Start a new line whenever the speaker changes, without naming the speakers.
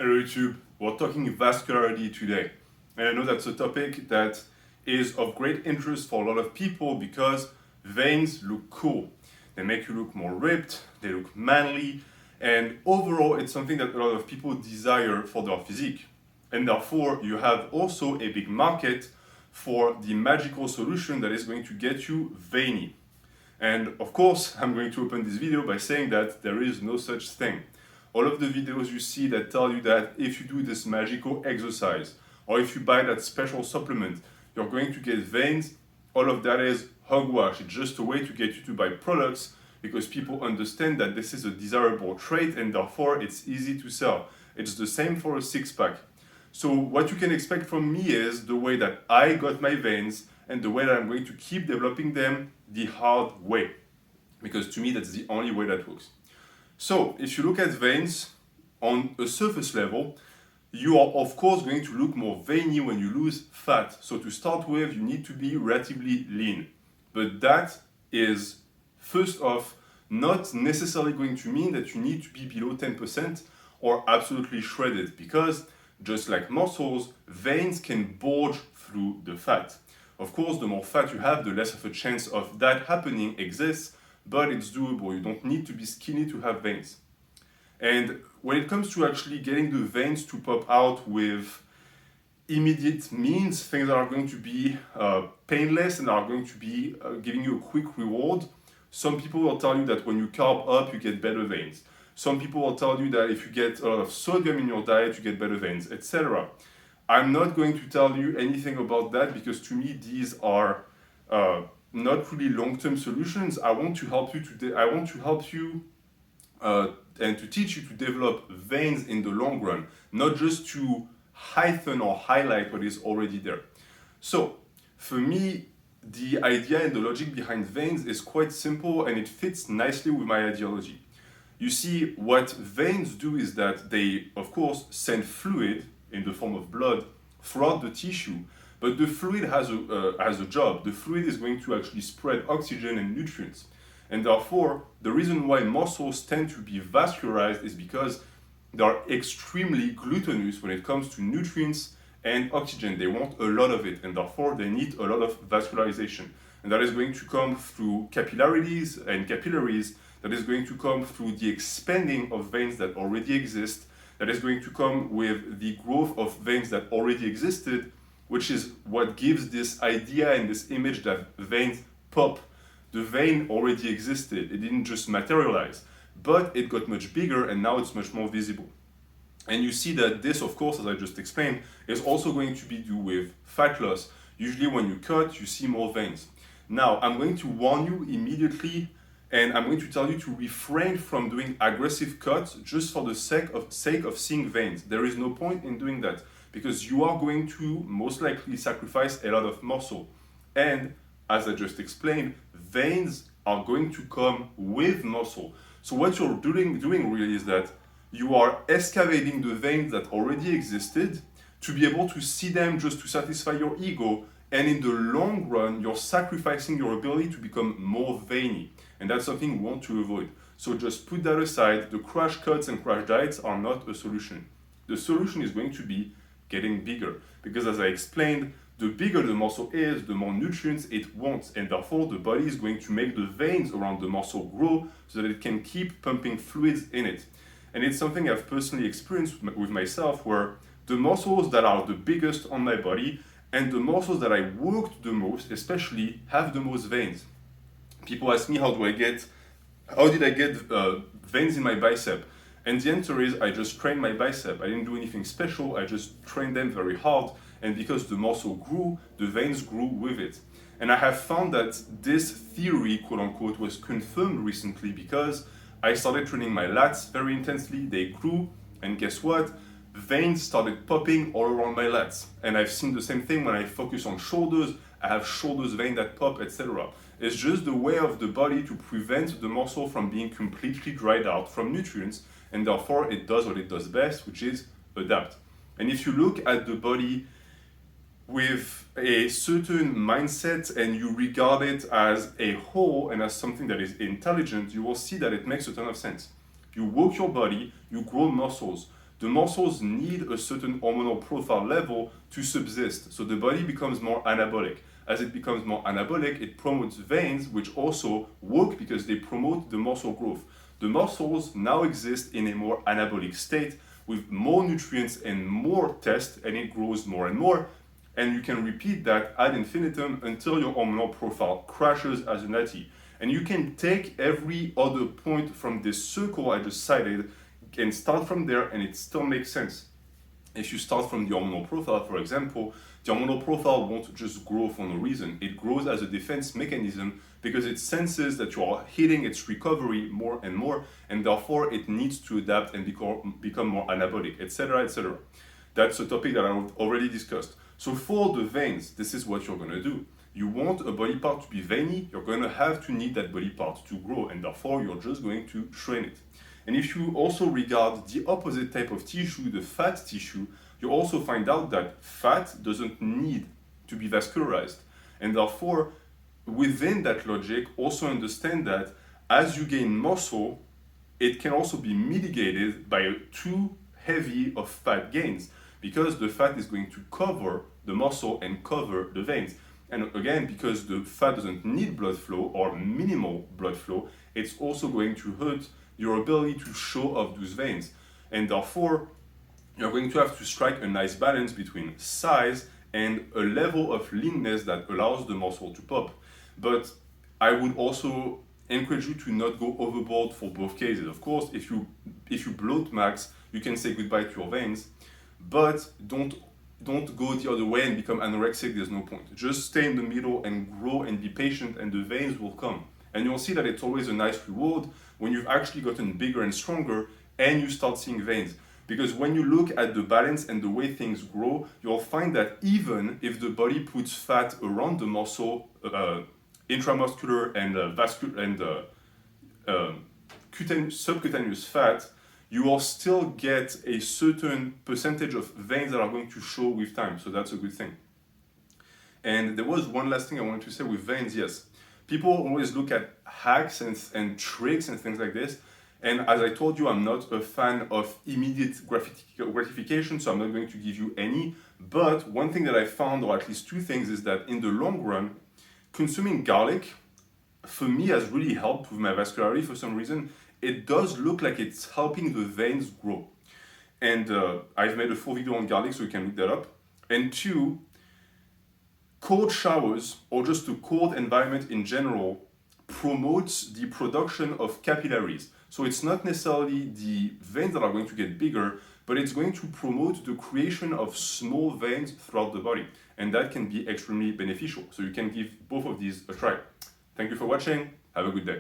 Hello YouTube, we're talking vascularity today. And I know that's a topic that is of great interest for a lot of people because veins look cool. They make you look more ripped, they look manly, and overall it's something that a lot of people desire for their physique. And therefore you have also a big market for the magical solution that is going to get you veiny. And of course, I'm going to open this video by saying that there is no such thing. All of the videos you see that tell you that if you do this magical exercise or if you buy that special supplement, you're going to get veins, all of that is hogwash. It's just a way to get you to buy products because people understand that this is a desirable trait and therefore it's easy to sell. It's the same for a six-pack. So what you can expect from me is the way that I got my veins and the way that I'm going to keep developing them the hard way. Because to me, that's the only way that works. So if you look at veins on a surface level, you are of course going to look more veiny when you lose fat. So to start with, you need to be relatively lean. But that is, first off, not necessarily going to mean that you need to be below 10% or absolutely shredded, because just like muscles, veins can bulge through the fat. Of course, the more fat you have, the less of a chance of that happening exists, but it's doable. You don't need to be skinny to have veins. And when it comes to actually getting the veins to pop out with immediate means, things that are going to be painless and are going to be giving you a quick reward, some people will tell you that when you carb up, you get better veins. Some people will tell you that if you get a lot of sodium in your diet, you get better veins, etc. I'm not going to tell you anything about that because to me, these are not really long-term solutions. I want to help you and to teach you to develop veins in the long run, not just to heighten or highlight what is already there. So for me, the idea and the logic behind veins is quite simple and it fits nicely with my ideology. You see, what veins do is that they, of course, send fluid in the form of blood throughout the tissue. But the fluid has a job. The fluid is going to actually spread oxygen and nutrients. And therefore, the reason why muscles tend to be vascularized is because they are extremely glutinous when it comes to nutrients and oxygen. They want a lot of it, and therefore they need a lot of vascularization. And that is going to come through capillaries, that is going to come through the expanding of veins that already exist, that is going to come with the growth of veins that already existed, which is what gives this idea and this image that veins pop. The vein already existed, it didn't just materialize, but it got much bigger and now it's much more visible. And you see that this, of course, as I just explained, is also going to be due with fat loss. Usually when you cut, you see more veins. Now, I'm going to warn you immediately and I'm going to tell you to refrain from doing aggressive cuts just for the sake of seeing veins. There is no point in doing that, because you are going to most likely sacrifice a lot of muscle. And as I just explained, veins are going to come with muscle. So what you're doing really is that you are excavating the veins that already existed to be able to see them just to satisfy your ego. And in the long run, you're sacrificing your ability to become more veiny. And that's something we want to avoid. So just put that aside. The crash cuts and crash diets are not a solution. The solution is going to be getting bigger, because as I explained, the bigger the muscle is, the more nutrients it wants, and therefore the body is going to make the veins around the muscle grow so that it can keep pumping fluids in it. And it's something I've personally experienced with myself, where the muscles that are the biggest on my body and the muscles that I worked the most especially have the most veins. People ask me, how did I get veins in my bicep? And the answer is, I just trained my bicep. I didn't do anything special, I just trained them very hard. And because the muscle grew, the veins grew with it. And I have found that this theory, quote unquote, was confirmed recently because I started training my lats very intensely, they grew, and guess what? Veins started popping all around my lats. And I've seen the same thing when I focus on shoulders, I have shoulders veins that pop, etc. It's just the way of the body to prevent the muscle from being completely dried out from nutrients, and therefore it does what it does best, which is adapt. And if you look at the body with a certain mindset and you regard it as a whole and as something that is intelligent, you will see that it makes a ton of sense. You work your body, you grow muscles. the muscles need a certain hormonal profile level to subsist. So the body becomes more anabolic. As it becomes more anabolic, it promotes veins, which also work because they promote the muscle growth. The muscles now exist in a more anabolic state with more nutrients and more test, and it grows more and more. And you can repeat that ad infinitum until your hormonal profile crashes as a natty. And you can take every other point from this circle I just cited and start from there, and it still makes sense. If you start from the hormonal profile, for example, the hormonal profile won't just grow for no reason. It grows as a defense mechanism because it senses that you are hitting its recovery more and more, and therefore it needs to adapt and become more anabolic, etc., etc. That's a topic that I've already discussed. So for the veins, this is what you're going to do. You want a body part to be veiny, you're going to have to need that body part to grow, and therefore you're just going to train it. And if you also regard the opposite type of tissue, the fat tissue, you also find out that fat doesn't need to be vascularized. And therefore, within that logic, also understand that as you gain muscle, it can also be mitigated by too heavy of fat gains, because the fat is going to cover the muscle and cover the veins. And again, because the fat doesn't need blood flow or minimal blood flow, it's also going to hurt your ability to show off those veins. And therefore, you're going to have to strike a nice balance between size and a level of leanness that allows the muscle to pop. But I would also encourage you to not go overboard for both cases. Of course, if you bloat max, you can say goodbye to your veins, but don't go the other way and become anorexic. There's no point. Just stay in the middle and grow and be patient, and the veins will come. And you'll see that it's always a nice reward when you've actually gotten bigger and stronger and you start seeing veins. Because when you look at the balance and the way things grow, you'll find that even if the body puts fat around the muscle, intramuscular and vascular and subcutaneous fat, you will still get a certain percentage of veins that are going to show with time. So that's a good thing. And there was one last thing I wanted to say with veins. Yes, people always look at hacks and tricks and things like this. And as I told you, I'm not a fan of immediate gratification, so I'm not going to give you any. But one thing that I found, or at least two things, is that in the long run, consuming garlic, for me, has really helped with my vascularity for some reason. It does look like it's helping the veins grow. And I've made a full video on garlic, so you can look that up. And two, cold showers, or just a cold environment in general, promotes the production of capillaries. So it's not necessarily the veins that are going to get bigger, but it's going to promote the creation of small veins throughout the body. And that can be extremely beneficial. So you can give both of these a try. Thank you for watching. Have a good day.